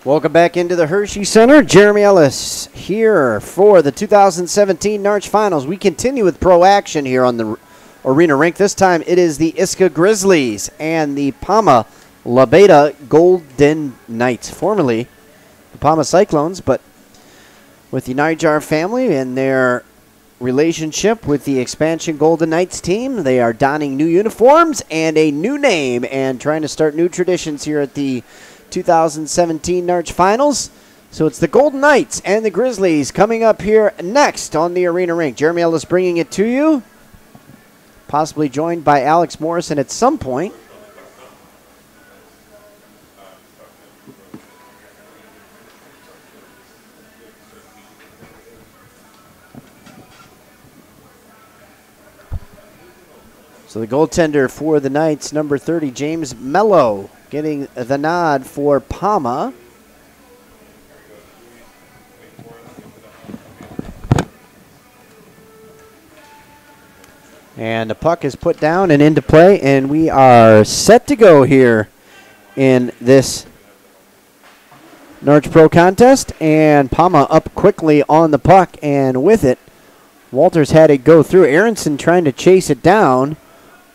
Welcome back into the Hershey Center. Jeremy Ellis here for the 2017 Narch Finals. We continue with pro action here on the arena rink. This time it is the Iska Grizzlies and the Palma La Beta Golden Knights, formerly the Palma Cyclones, but with the Nijar family and their relationship with the expansion Golden Knights team, they are donning new uniforms and a new name and trying to start new traditions here at the 2017 Narch Finals. So it's the Golden Knights and the Grizzlies coming up here next on the arena rink. Jeremy Ellis bringing it to you, possibly joined by Alex Morrison at some point. So the goaltender for the Knights, number 30, James Mello, getting the nod for Palma. And the puck is put down and into play, and we are set to go here in this Narch Pro contest. And Palma up quickly on the puck, and with it, Walters had it go through. Aronson trying to chase it down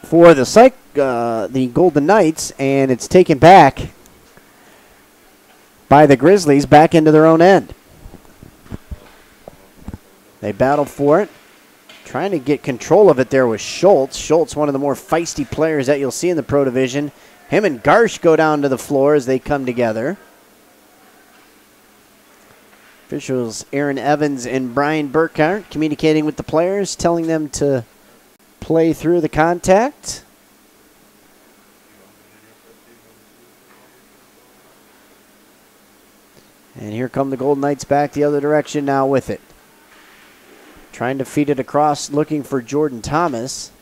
for the Golden Knights, and it's taken back by the Grizzlies back into their own end. They battle for it. Trying to get control of it there was Schultz. Schultz, one of the more feisty players that you'll see in the Pro Division. Him and Garsh go down to the floor as they come together. Officials Aaron Evans and Brian Burkhart communicating with the players, telling them to play through the contact. And here come the Golden Knights back the other direction now with it. Trying to feed it across, looking for Jordan Thomas.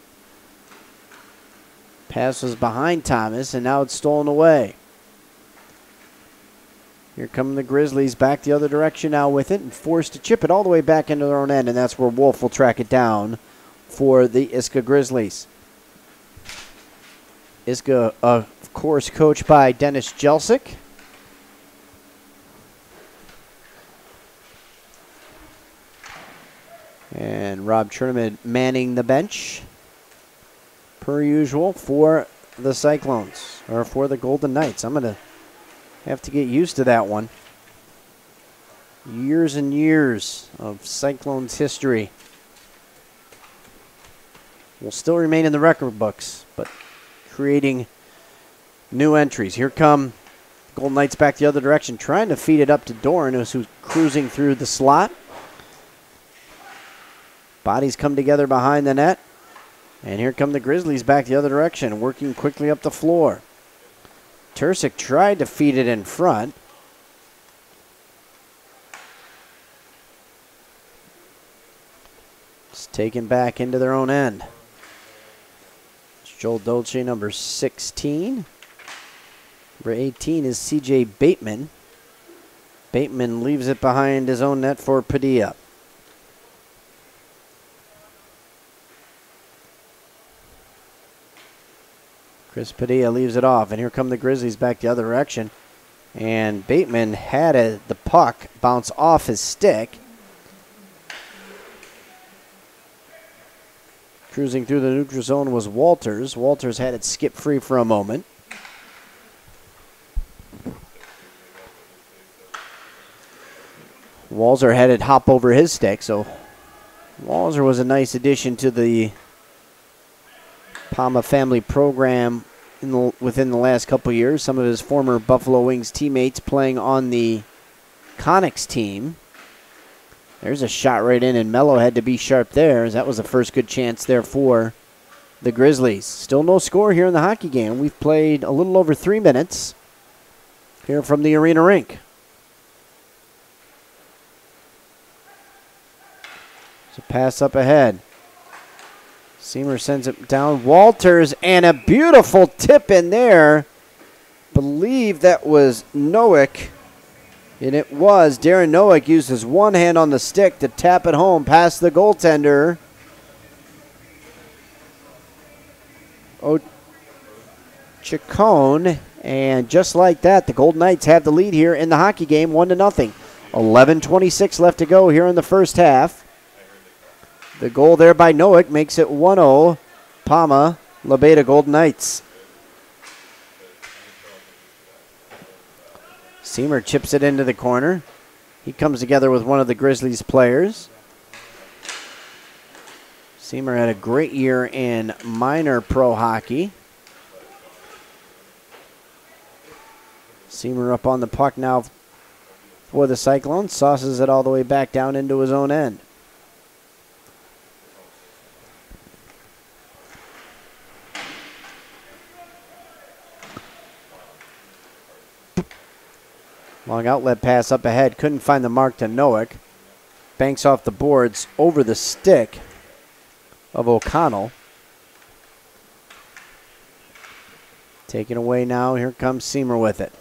Pass was behind Thomas, and now it's stolen away. Here come the Grizzlies back the other direction now with it, and forced to chip it all the way back into their own end, and that's where Wolf will track it down for the Iska Grizzlies. Iska, of course, coached by Dennis Jelsic. And Rob Cherneman manning the bench, per usual, for the Cyclones, or for the Golden Knights. I'm going to have to get used to that one. Years and years of Cyclones history will still remain in the record books, but creating new entries. Here come Golden Knights back the other direction, trying to feed it up to Doran, who's cruising through the slot. Bodies come together behind the net. And here come the Grizzlies back the other direction, working quickly up the floor. Tersic tried to feed it in front. It's taken back into their own end. It's Joel Dolce, number 16. Number 18 is C.J. Bateman. Bateman leaves it behind his own net for Padilla. Chris Padilla leaves it off, and here come the Grizzlies back the other direction. And Bateman had the puck bounce off his stick. Cruising through the neutral zone was Walters. Walters had it skip free for a moment. Walzer had it hop over his stick, so Walzer was a nice addition to the Palma family program within the last couple years. Some of his former Buffalo Wings teammates playing on the Connex team. There's a shot right in, and Mello had to be sharp there, as that was the first good chance there for the Grizzlies. Still no score here in the hockey game. We've played a little over 3 minutes here from the arena rink. So pass up ahead. Seamer sends it down. Walters, and a beautiful tip in there. Believe that was Nowick. And it was. Darren Nowick used his one hand on the stick to tap it home past the goaltender. Chacon, And just like that, the Golden Knights have the lead here in the hockey game, 1-0. 11:26 left to go here in the first half. The goal there by Noack makes it 1-0. Palma, Lebeda Golden Knights. Seamer chips it into the corner. He comes together with one of the Grizzlies players. Seamer had a great year in minor pro hockey. Seamer up on the puck now for the Cyclones. Sauces it all the way back down into his own end. Long outlet pass up ahead. Couldn't find the mark to Noack. Banks off the boards over the stick of O'Connell. Taken away now. Here comes Seamer with it.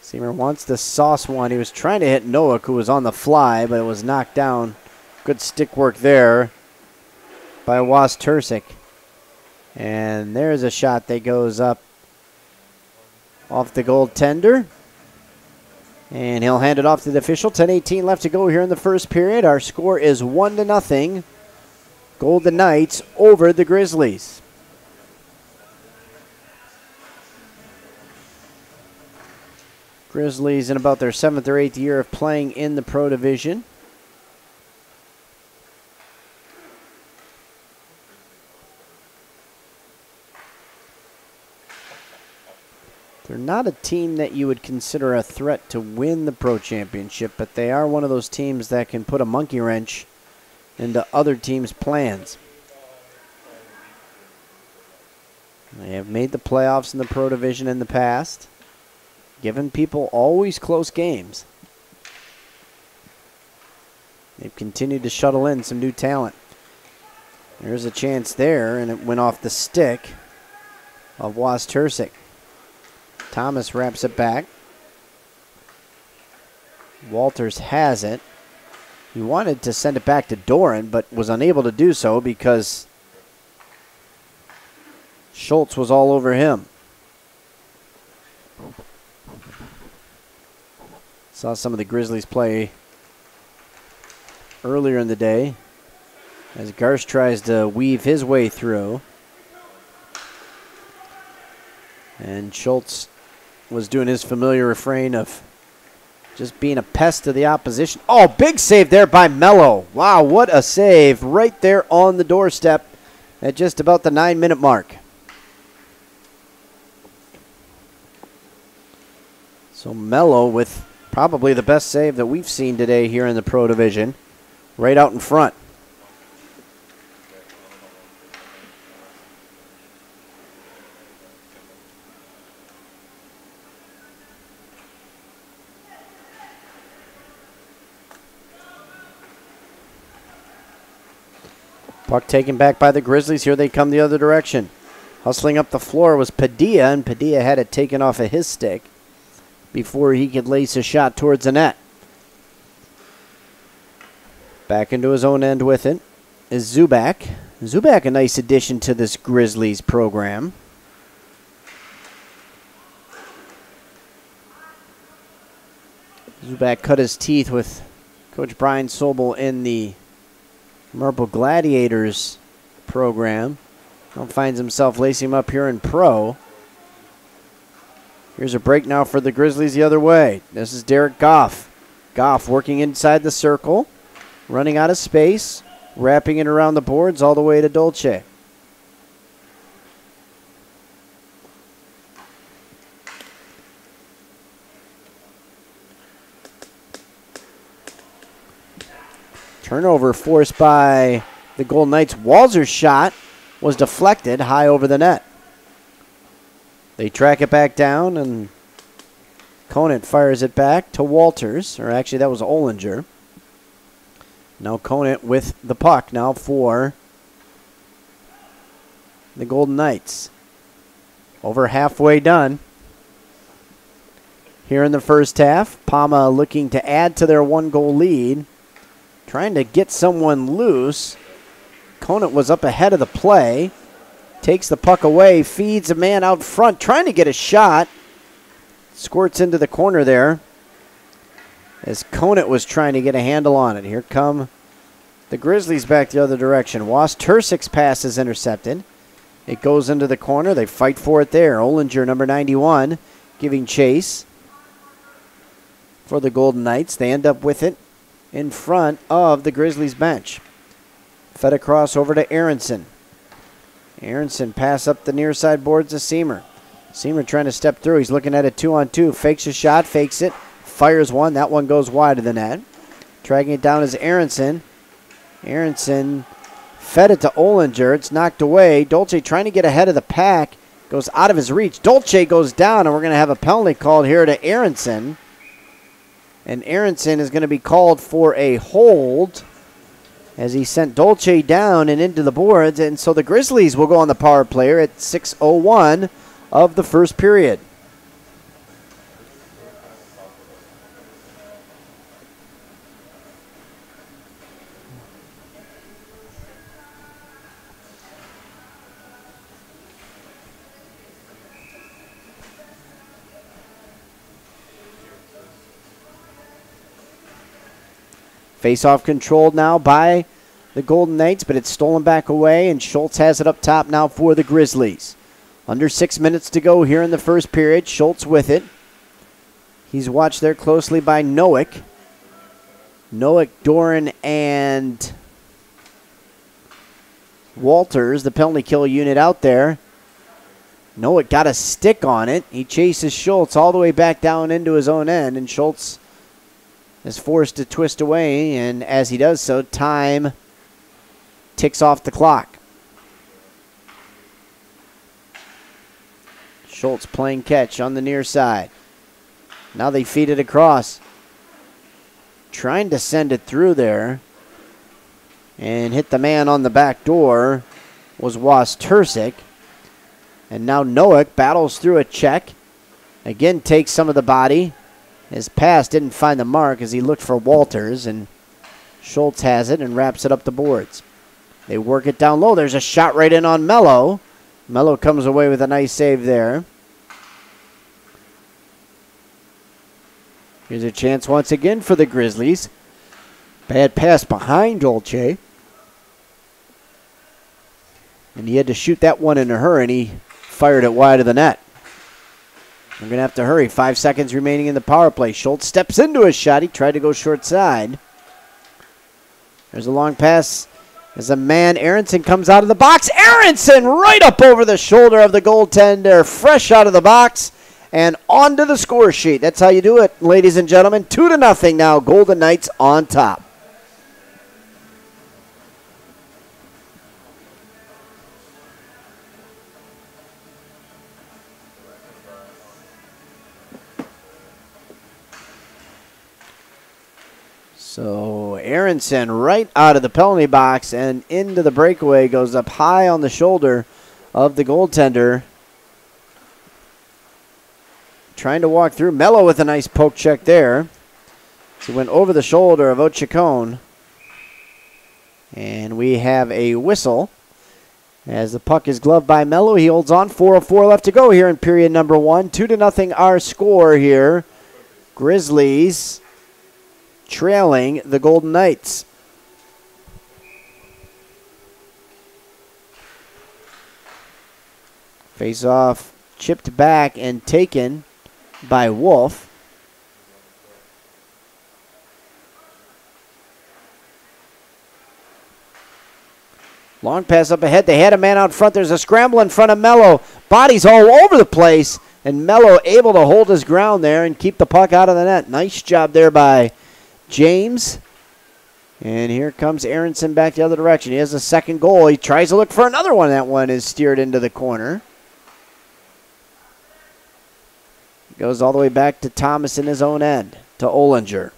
Seamer wants the sauce one. He was trying to hit Noack, who was on the fly, but it was knocked down. Good stick work there by Was Tersic. And there's a shot that goes up off the goaltender. And he'll hand it off to the official. 10:18 left to go here in the first period. Our score is 1-0. Golden Knights over the Grizzlies. Grizzlies in about their 7th or 8th year of playing in the Pro Division. They're not a team that you would consider a threat to win the Pro Championship, but they are one of those teams that can put a monkey wrench into other teams' plans. They have made the playoffs in the Pro Division in the past, given people always close games. They've continued to shuttle in some new talent. There's a chance there, and it went off the stick of Was Tersic. Thomas wraps it back. Walters has it. He wanted to send it back to Doran, but was unable to do so because Schultz was all over him. Saw some of the Grizzlies play earlier in the day as Garsh tries to weave his way through. And Schultz was doing his familiar refrain of just being a pest to the opposition. Oh, big save there by Mello. Wow, what a save right there on the doorstep at just about the 9-minute mark. So Mello with probably the best save that we've seen today here in the Pro Division, right out in front. Puck taken back by the Grizzlies. Here they come the other direction. Hustling up the floor was Padilla, and Padilla had it taken off of his stick before he could lace a shot towards the net. Back into his own end with it is Zubak. Zubak, a nice addition to this Grizzlies program. Zubak cut his teeth with Coach Brian Sobel in the Marple Gladiators program. Now finds himself lacing him up here in pro. Here's a break now for the Grizzlies the other way. This is Derek Goff. Goff working inside the circle, running out of space, wrapping it around the boards all the way to Dolce. Turnover forced by the Golden Knights. Walzer's shot was deflected high over the net. They track it back down, and Conant fires it back to Walters. Or actually, that was Olinger. Now Conant with the puck now for the Golden Knights. Over halfway done here in the first half. Palma looking to add to their 1-goal lead. Trying to get someone loose. Conant was up ahead of the play. takes the puck away, feeds a man out front, trying to get a shot. Squirts into the corner there as Conant was trying to get a handle on it. Here come the Grizzlies back the other direction. Tursic's pass is intercepted. It goes into the corner. They fight for it there. Olinger, number 91, giving chase for the Golden Knights. They end up with it in front of the Grizzlies bench. Fed across over to Aronson. Aronson pass up the near side boards to Seamer. Seamer trying to step through. He's looking at a 2-on-2. Fakes a shot, fakes it, fires one. That one goes wide of the net. Dragging it down is Aronson. Aronson fed it to Olinger. It's knocked away. Dolce trying to get ahead of the pack. Goes out of his reach. Dolce goes down, and we're going to have a penalty called here to Aronson. And Aronson is going to be called for a hold as he sent Dolce down and into the boards. And so the Grizzlies will go on the power play at 6:01 of the first period. Face-off controlled now by the Golden Knights, but it's stolen back away, and Schultz has it up top now for the Grizzlies. Under 6 minutes to go here in the first period. Schultz with it. He's watched there closely by Nowick. Nowick, Doran, and Walters, the penalty kill unit out there. Nowick got a stick on it. He chases Schultz all the way back down into his own end, and Schultz is forced to twist away, and as he does so, time ticks off the clock. Schultz playing catch on the near side. Now they feed it across. Trying to send it through there, and hit the man on the back door was Tursic. And now Nowick battles through a check. Again takes some of the body. His pass didn't find the mark as he looked for Walters, and Schultz has it and wraps it up the boards. They work it down low. There's a shot right in on Mello. Mello comes away with a nice save there. Here's a chance once again for the Grizzlies. Bad pass behind Dolce. And he had to shoot that one in a hurry, and he fired it wide of the net. We're going to have to hurry. 5 seconds remaining in the power play. Schultz steps into his shot. He tried to go short side. There's a long pass as a man. Aronson comes out of the box. Aronson right up over the shoulder of the goaltender. Fresh out of the box and onto the score sheet. That's how you do it, ladies and gentlemen. 2-0 now. Golden Knights on top. So Aronson right out of the penalty box and into the breakaway, goes up high on the shoulder of the goaltender. Trying to walk through. Mello with a nice poke check there. So went over the shoulder of Ochacon. And we have a whistle as the puck is gloved by Mello. He holds on. 4:04 left to go here in period number 1. 2-0 our score here. Grizzlies trailing the Golden Knights. Face-off chipped back and taken by Wolf. Long pass up ahead. They had a man out front. There's a scramble in front of Mello. Bodies all over the place, and Mello able to hold his ground there and keep the puck out of the net. Nice job there by James. And here comes Aronson back the other direction. He has a second goal. He tries to look for another one. That one is steered into the corner. Goes all the way back to Thomas in his own end, to Olinger.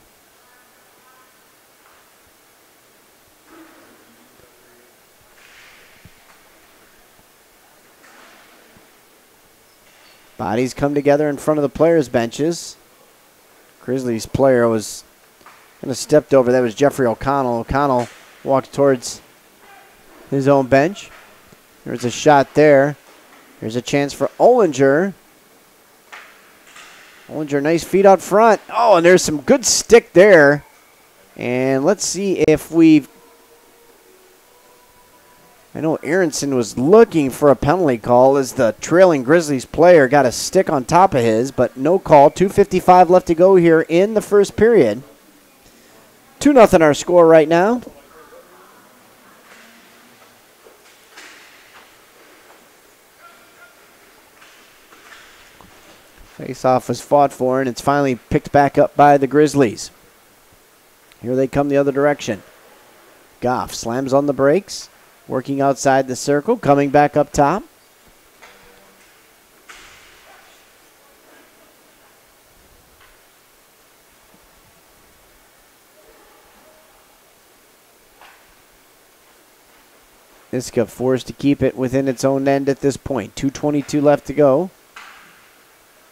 Bodies come together in front of the players' benches. Grizzlies player was kind of stepped over. That was Jeffrey O'Connell. O'Connell walked towards his own bench. There's a shot there. There's a chance for Ollinger. Ollinger, nice feet out front. Oh, and there's some good stick there. And let's see if we've... I know Aronson was looking for a penalty call as the trailing Grizzlies player got a stick on top of his, but no call. 2:55 left to go here in the first period. 2-0 our score right now. Face-off was fought for, and it's finally picked back up by the Grizzlies. Here they come the other direction. Goff slams on the brakes, working outside the circle, coming back up top. Iska forced to keep it within its own end at this point. 2:22 left to go.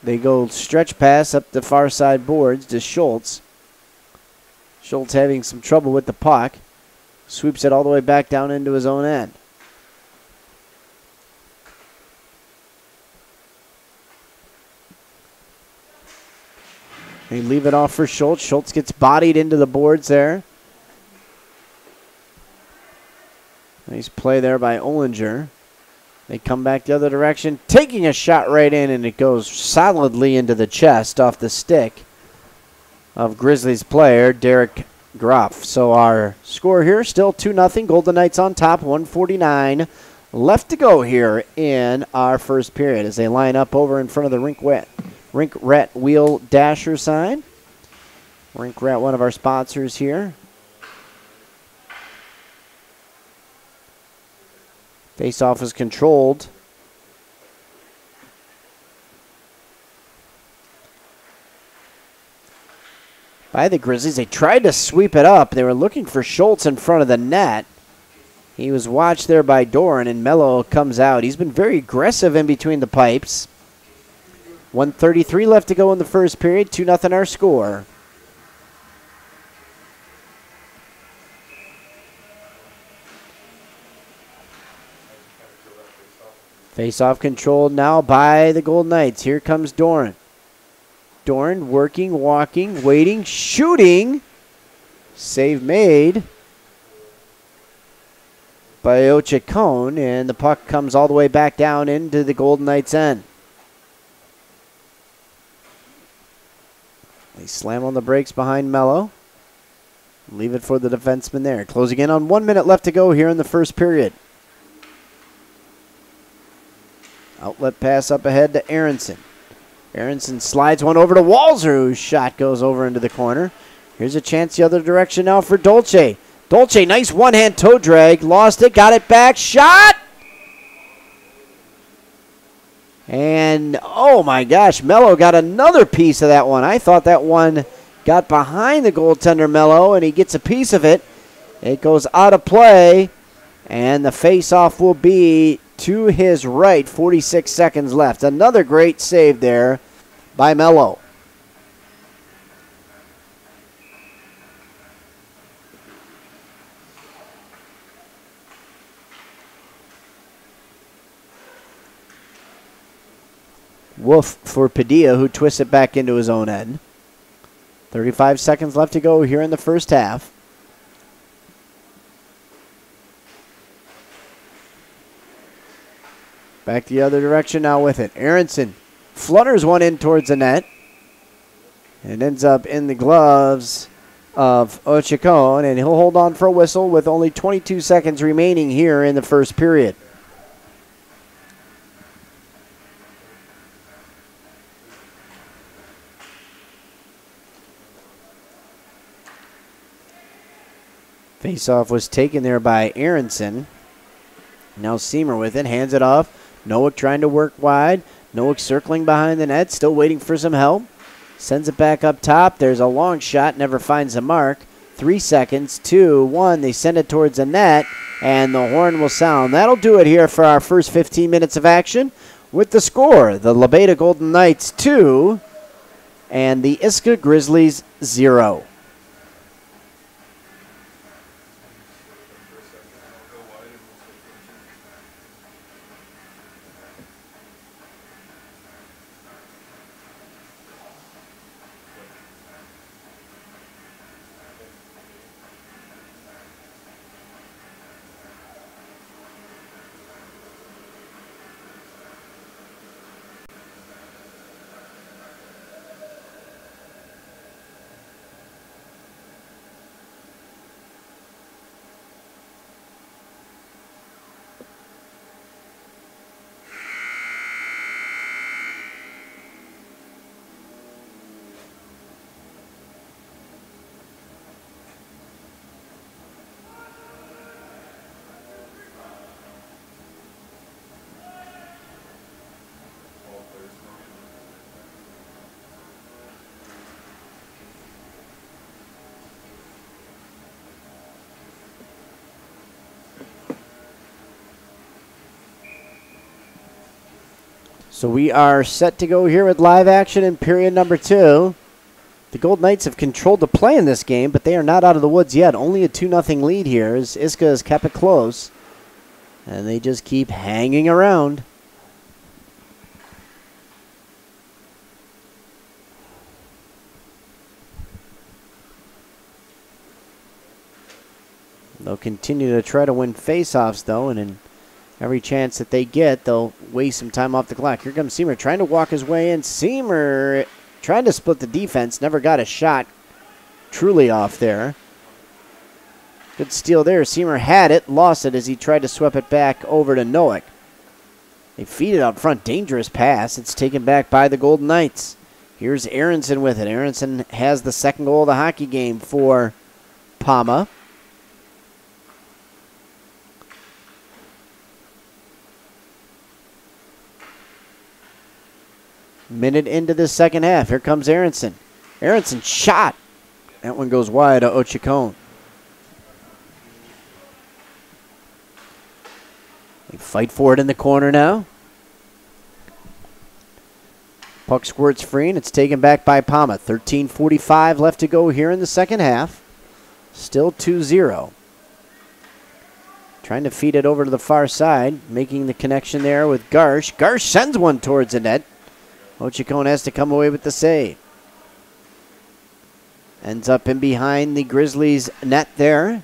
They go stretch pass up the far side boards to Schultz. Schultz having some trouble with the puck. Sweeps it all the way back down into his own end. They leave it off for Schultz. Schultz gets bodied into the boards there. Nice play there by Ollinger. They come back the other direction, taking a shot right in, and it goes solidly into the chest off the stick of Grizzlies player Derek Groff. So our score here still 2-0. Golden Knights on top, 1:49 left to go here in our first period as they line up over in front of the Rink Rat Wheel Dasher sign. Rink Rat, one of our sponsors here. Face-off is controlled. By the Grizzlies. They tried to sweep it up. They were looking for Schultz in front of the net. He was watched there by Doran, and Mello comes out. He's been very aggressive in between the pipes. 1:33 left to go in the first period. 2-0 our score. Face-off controlled now by the Golden Knights. Here comes Doran. Doran working, walking, waiting, shooting. Save made by Ochacon, and the puck comes all the way back down into the Golden Knights' end. They slam on the brakes behind Mello. Leave it for the defenseman there. Closing in on 1 minute left to go here in the first period. Outlet pass up ahead to Aronson. Aronson slides one over to Walzer, whose shot goes over into the corner. Here's a chance the other direction now for Dolce. Dolce, nice one-hand toe drag. Lost it, got it back, shot! And, oh my gosh, Mello got another piece of that one. I thought that one got behind the goaltender Mello, and he gets a piece of it. It goes out of play, and the face-off will be to his right. 46 seconds left. Another great save there by Mello. Wolf for Padilla, who twists it back into his own end. 35 seconds left to go here in the first half. Back the other direction now with it. Aronson flutters one in towards the net. It ends up in the gloves of Ochacon, and he'll hold on for a whistle with only 22 seconds remaining here in the first period. Faceoff was taken there by Aronson. Now Seamer with it, hands it off. Nowick trying to work wide. Nowick circling behind the net, still waiting for some help. Sends it back up top. There's a long shot, never finds a mark. 3 seconds, 2, 1. They send it towards the net, and the horn will sound. That'll do it here for our first 15 minutes of action. With the score, the Lebeda Golden Knights 2 and the Iska Grizzlies 0. So we are set to go here with live action in period number 2. The Gold Knights have controlled the play in this game, but they are not out of the woods yet. Only a 2-0 lead here as Iska has kept it close. And they just keep hanging around. They'll continue to try to win faceoffs, though, and in every chance that they get, they'll waste some time off the clock. Here comes Seymour trying to walk his way in. Seymour trying to split the defense. Never got a shot truly off there. Good steal there. Seymour had it, lost it as he tried to sweep it back over to Noack. They feed it out front. Dangerous pass. It's taken back by the Golden Knights. Here's Aronson with it. Aronson has the second goal of the hockey game for Palma. Minute into the second half. Here comes Aronson. Aronson shot. That one goes wide to Ochacon. They fight for it in the corner now. Puck squirts free, and it's taken back by Palma. 13:45 left to go here in the second half. Still 2-0. Trying to feed it over to the far side. Making the connection there with Garsh. Garsh sends one towards the net. Ochacon has to come away with the save. Ends up in behind the Grizzlies' net there.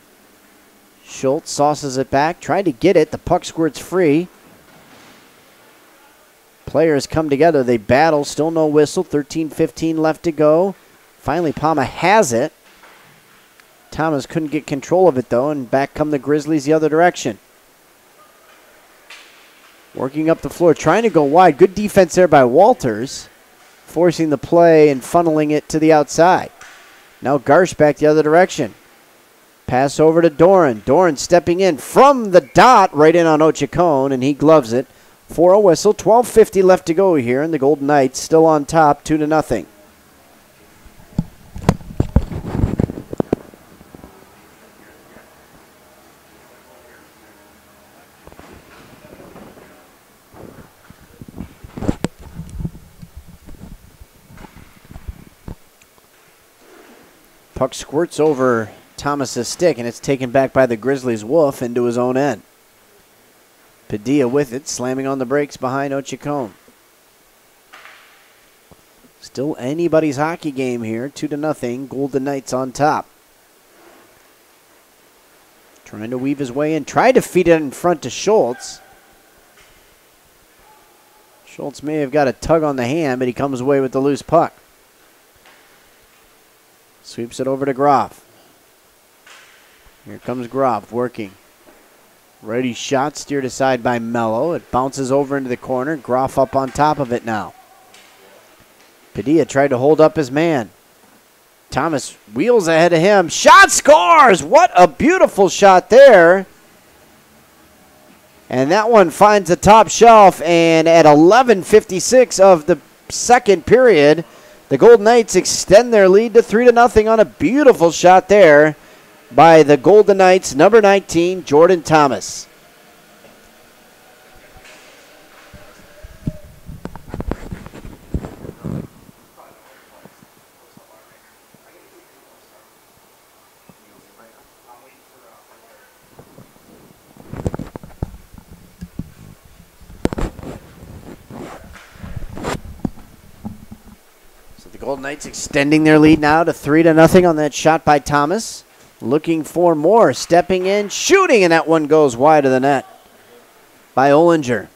Schultz sauces it back. Tried to get it. The puck squirts free. Players come together. They battle. Still no whistle. 13:15 left to go. Finally, Palma has it. Thomas couldn't get control of it, though, and back come the Grizzlies the other direction. Working up the floor, trying to go wide. Good defense there by Walters, forcing the play and funneling it to the outside. Now Garsh back the other direction. Pass over to Doran. Doran stepping in from the dot, right in on Ochacon, and he gloves it for a whistle. 12:50 left to go here, and the Golden Knights still on top, 2-0. Puck squirts over Thomas's stick, and it's taken back by the Grizzlies' Wolf into his own end. Padilla with it, slamming on the brakes behind Ochacon. Still anybody's hockey game here, 2-0. Golden Knights on top. Trying to weave his way in, tried to feed it in front to Schultz. Schultz may have got a tug on the hand, but he comes away with the loose puck. Sweeps it over to Groff. Here comes Groff working. Ready shot, steered aside by Mello. It bounces over into the corner. Groff up on top of it now. Padilla tried to hold up his man. Thomas wheels ahead of him. Shot, scores! What a beautiful shot there. And that one finds the top shelf. And at 11:56 of the second period, the Golden Knights extend their lead to 3-0 on a beautiful shot there by the Golden Knights, number 19, Jordan Thomas. Golden Knights extending their lead now to 3-0 on that shot by Thomas. Looking for more, stepping in, shooting, and that one goes wide of the net by Olinger.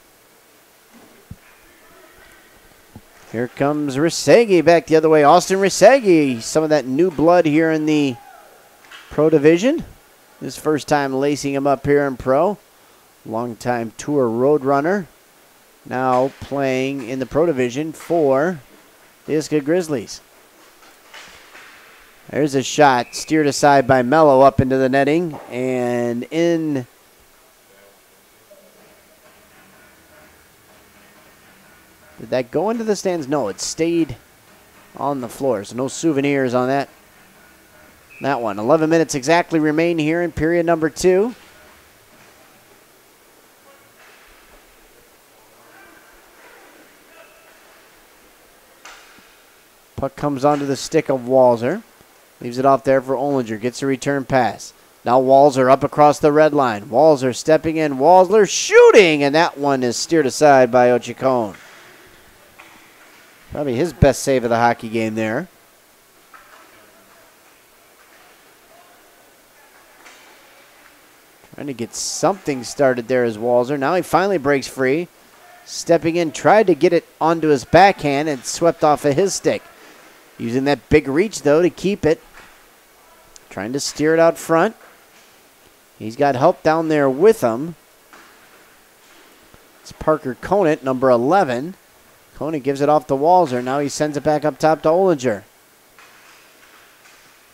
Here comes Risegi back the other way. Austin Risegi, some of that new blood here in the Pro Division. His first time lacing him up here in Pro. Longtime tour road runner. Now playing in the Pro Division for the Iska Grizzlies. There's a shot steered aside by Mello up into the netting. And in did that go into the stands? No, it stayed on the floor. So no souvenirs on that one. 11 minutes exactly remain here in period number 2. Puck comes onto the stick of Walzer. Leaves it off there for Olinger. Gets a return pass. Now Walzer up across the red line. Walzer stepping in. Walzer shooting, and that one is steered aside by Ochacon. Probably his best save of the hockey game there. Trying to get something started there as Walzer. Now he finally breaks free. Stepping in, tried to get it onto his backhand and swept off of his stick. Using that big reach, though, to keep it. Trying to steer it out front. He's got help down there with him. It's Parker Conant, number 11. Conant gives it off to Walzer. Now he sends it back up top to Olinger.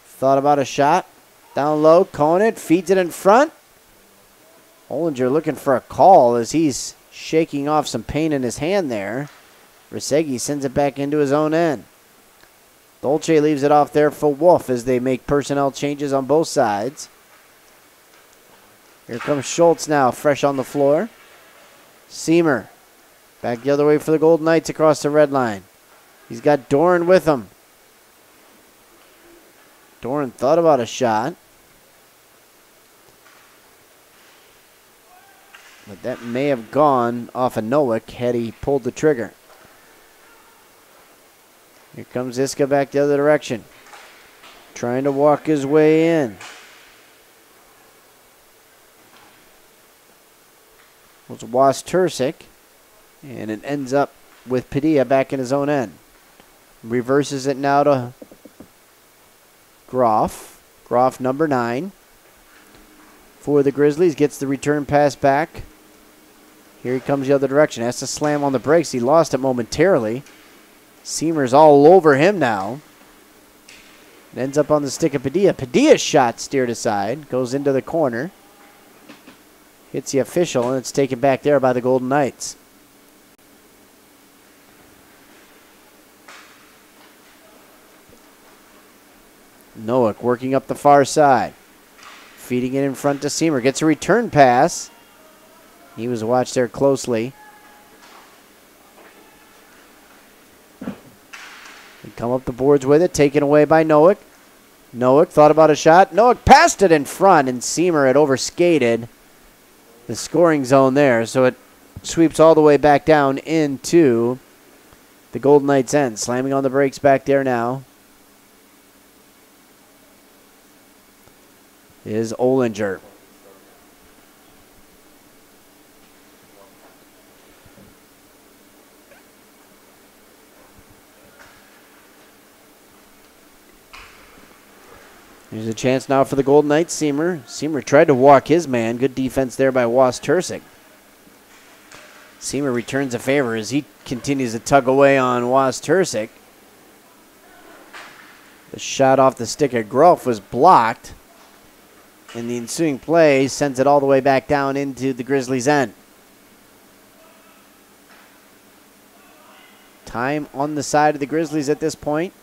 Thought about a shot. Down low, Conant feeds it in front. Olinger looking for a call as he's shaking off some pain in his hand there. Rasegi sends it back into his own end. Dolce leaves it off there for Wolf as they make personnel changes on both sides. Here comes Schultz now, fresh on the floor. Seamer back the other way for the Golden Knights across the red line. He's got Doran with him. Doran thought about a shot, but that may have gone off of Nowick had he pulled the trigger. Here comes Iska back the other direction. Trying to walk his way in. Was Was Tursic. And it ends up with Padilla back in his own end. Reverses it now to Groff. Groff, number 9. For the Grizzlies. Gets the return pass back. Here he comes the other direction. Has to slam on the brakes. He lost it momentarily. Seamer's all over him now. It ends up on the stick of Padilla. Padilla's shot steered aside. Goes into the corner. Hits the official, and it's taken back there by the Golden Knights. Nowick working up the far side. Feeding it in front to Seamer. Gets a return pass. He was watched there closely. They come up the boards with it, taken away by Nowick. Nowick thought about a shot. Nowick passed it in front, and Seamer had overskated the scoring zone there, so it sweeps all the way back down into the Golden Knights' end. Slamming on the brakes back there now is Olinger. There's a chance now for the Golden Knights. Seamer tried to walk his man. Good defense there by Was Tursic. Seamer returns a favor as he continues to tug away on Was Tursic. The shot off the stick of Groff was blocked. And the ensuing play sends it all the way back down into the Grizzlies' end. Time on the side of the Grizzlies at this point.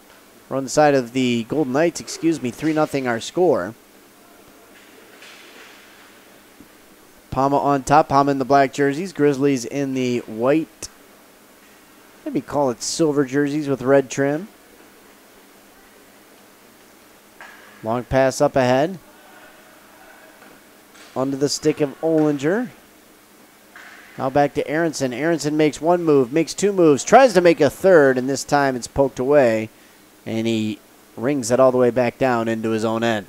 Or on the side of the Golden Knights, 3-0 our score. Palma on top, Palma in the black jerseys, Grizzlies in the white, maybe call it silver jerseys with red trim. Long pass up ahead. Onto the stick of Olinger. Now back to Aronson. Aronson makes one move, makes two moves, tries to make a third, and this time it's poked away. And he rings it all the way back down into his own end.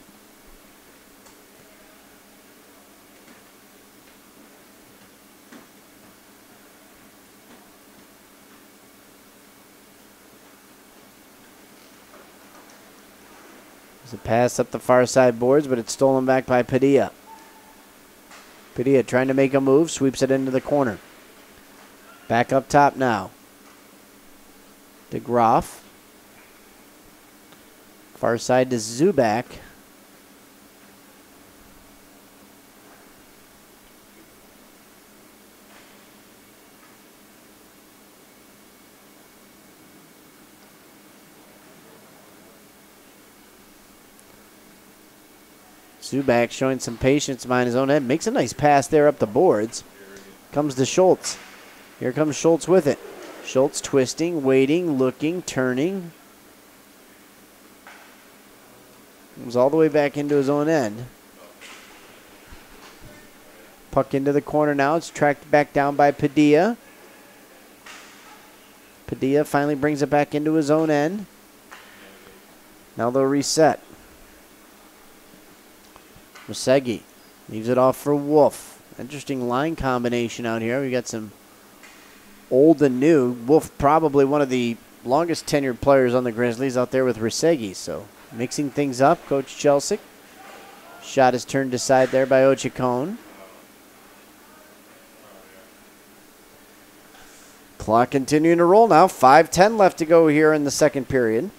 There's a pass up the far side boards, but it's stolen back by Padilla. Padilla trying to make a move, sweeps it into the corner. Back up top now. De Groff. Far side to Zubak. Zubak showing some patience behind his own head. Makes a nice pass there up the boards. Comes to Schultz. Here comes Schultz with it. Schultz twisting, waiting, looking, turning. Moves all the way back into his own end. Puck into the corner now. It's tracked back down by Padilla. Padilla finally brings it back into his own end. Now they'll reset. Masegi leaves it off for Wolf. Interesting line combination out here. We got some old and new. Wolf probably one of the longest tenured players on the Grizzlies out there with Rasegi. So mixing things up, Coach Chelsea. Shot is turned aside there by Ochacon. Clock continuing to roll now. 5:10 left to go here in the second period.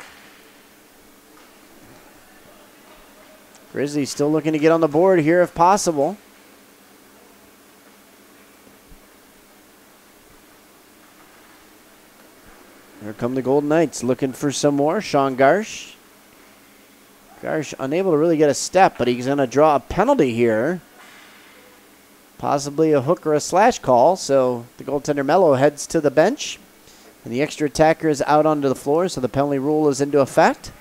Grizzlies still looking to get on the board here if possible. Here come the Golden Knights looking for some more. Sean Garsh. Garsh unable to really get a step, but he's going to draw a penalty here. Possibly a hook or a slash call. So the goaltender Mello heads to the bench. And the extra attacker is out onto the floor, so the penalty rule is into effect.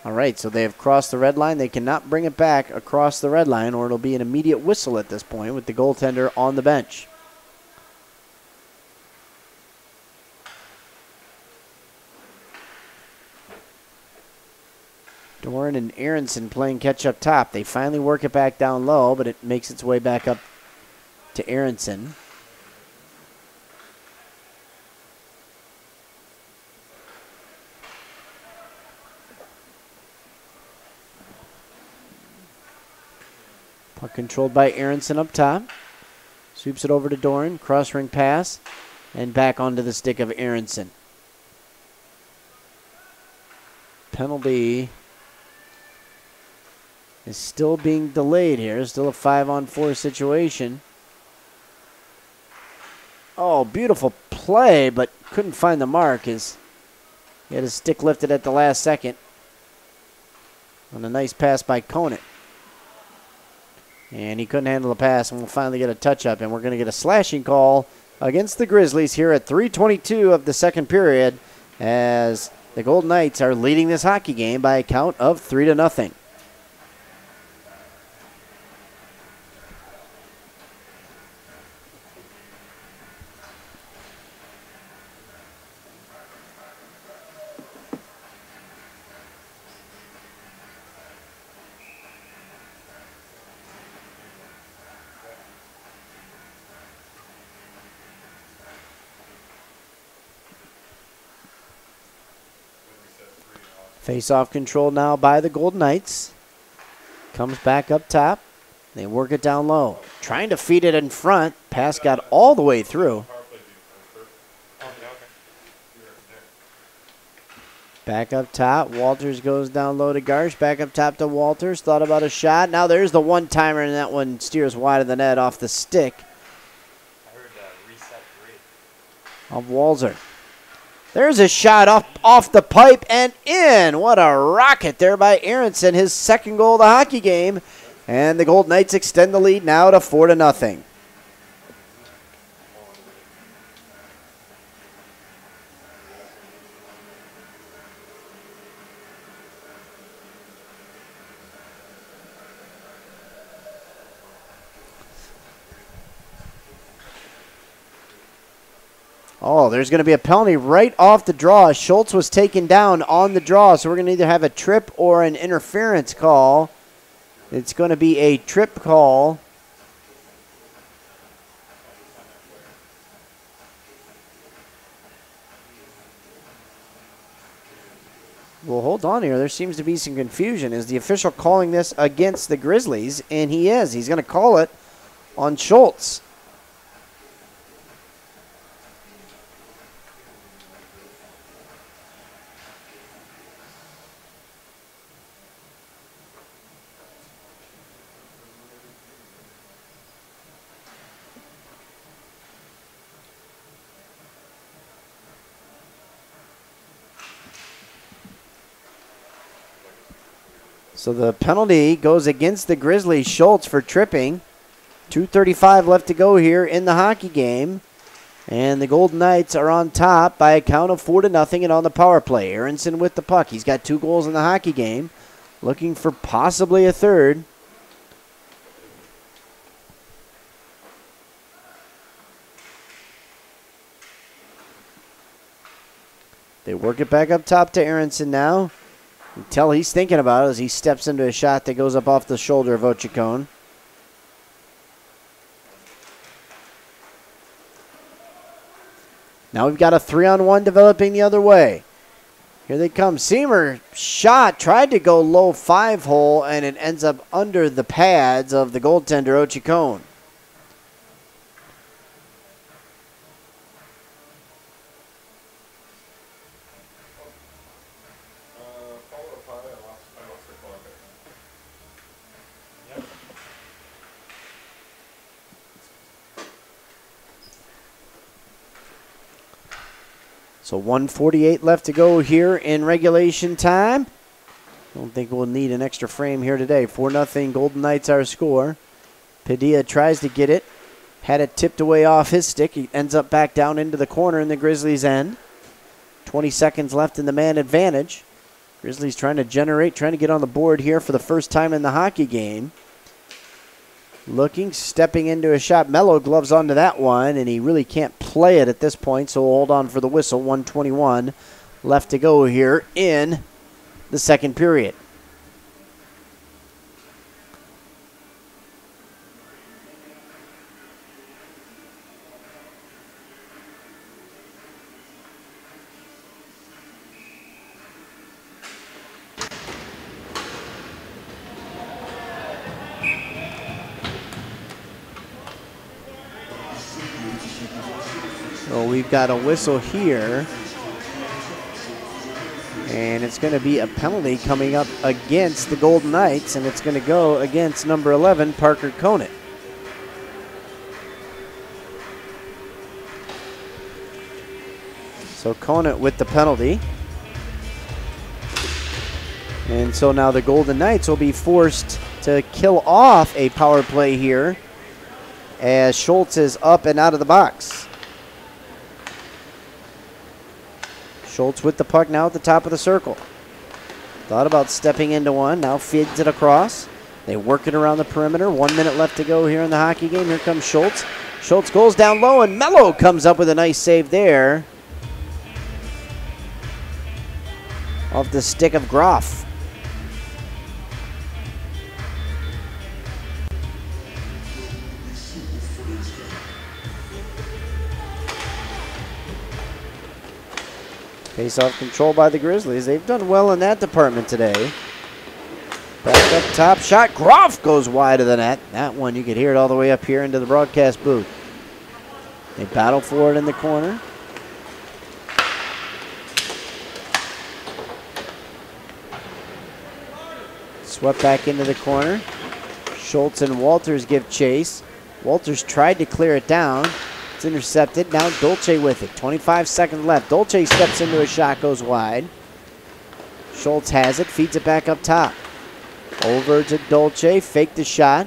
All right, so they have crossed the red line. They cannot bring it back across the red line, or it'll be an immediate whistle at this point with the goaltender on the bench. Doran and Aronson playing catch up top. They finally work it back down low, but it makes its way back up to Aronson. Puck controlled by Aronson up top. Sweeps it over to Doran. Cross ring pass. And back onto the stick of Aronson. Penalty is still being delayed here. Still a 5-on-4 situation. Oh, beautiful play, but couldn't find the mark as he had his stick lifted at the last second. On a nice pass by Conant. And he couldn't handle the pass, and we'll finally get a touch-up, and we're going to get a slashing call against the Grizzlies here at 3:22 of the second period as the Golden Knights are leading this hockey game by a count of 3-0. Face-off control now by the Golden Knights. Comes back up top. They work it down low. Trying to feed it in front. Pass got all the way through. Back up top. Walters goes down low to Garsh. Back up top to Walters. Thought about a shot. Now there's the one-timer, and that one steers wide of the net off the stick of Walzer. There's a shot off the pipe and in. What a rocket there by Aronson. His second goal of the hockey game. And the Golden Knights extend the lead now to 4-0. Oh, there's going to be a penalty right off the draw. Schultz was taken down on the draw, so we're going to either have a trip or an interference call. It's going to be a trip call. Well, hold on here. There seems to be some confusion. Is the official calling this against the Grizzlies? And he is. He's going to call it on Schultz. So the penalty goes against the Grizzlies. Schultz for tripping. 2:35 left to go here in the hockey game. And the Golden Knights are on top by a count of 4-0 and on the power play. Aronson with the puck. He's got 2 goals in the hockey game. Looking for possibly a third. They work it back up top to Aronson now. You can tell he's thinking about it as he steps into a shot that goes up off the shoulder of Ochacon. Now we've got a 3-on-1 developing the other way. Here they come. Seamer shot, tried to go low 5-hole, and it ends up under the pads of the goaltender Ochacon. So 1:48 left to go here in regulation time. Don't think we'll need an extra frame here today. 4-0 Golden Knights our score. Padilla tries to get it. Had it tipped away off his stick. He ends up back down into the corner in the Grizzlies' end. 20 seconds left in the man advantage. Grizzlies trying to get on the board here for the first time in the hockey game. Looking, stepping into a shot. Mello gloves onto that one, and he really can't play it at this point, so we'll hold on for the whistle. 1:21 left to go here in the second period. So we've got a whistle here, and it's going to be a penalty coming up against the Golden Knights, and it's going to go against number 11, Parker Conant. So Conant with the penalty. And so now the Golden Knights will be forced to kill off a power play here as Schultz is up and out of the box. Schultz with the puck now at the top of the circle. Thought about stepping into one, now feeds it across. They work it around the perimeter. 1 minute left to go here in the hockey game. Here comes Schultz. Schultz goes down low, and Mello comes up with a nice save there. Off the stick of Groff. Face-off control by the Grizzlies. They've done well in that department today. Back up top, shot. Groff goes wide of the net. That one, you could hear it all the way up here into the broadcast booth. They battle for it in the corner. Swept back into the corner. Schultz and Walters give chase. Walters tried to clear it down. It's intercepted. Now Dolce with it. 25 seconds left. Dolce steps into a shot, goes wide. Schultz has it, feeds it back up top. Over to Dolce, fake the shot.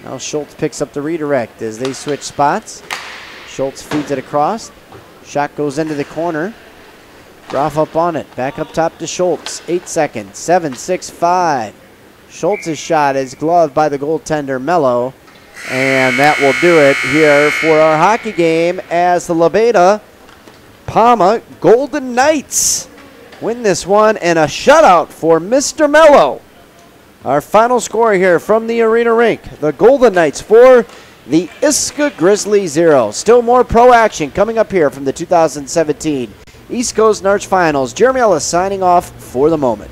Now Schultz picks up the redirect as they switch spots. Schultz feeds it across. Shot goes into the corner. Groff up on it. Back up top to Schultz. 8 seconds. 7, 6, 5. Schultz's shot is gloved by the goaltender Mello. And that will do it here for our hockey game as the Lobeda Palma Golden Knights win this one, and a shutout for Mr. Mello. Our final score here from the arena rink. The Golden Knights 4, the Iska Grizzlies 0. Still more pro action coming up here from the 2017 East Coast Narch Finals. Jeremy Ellis signing off for the moment.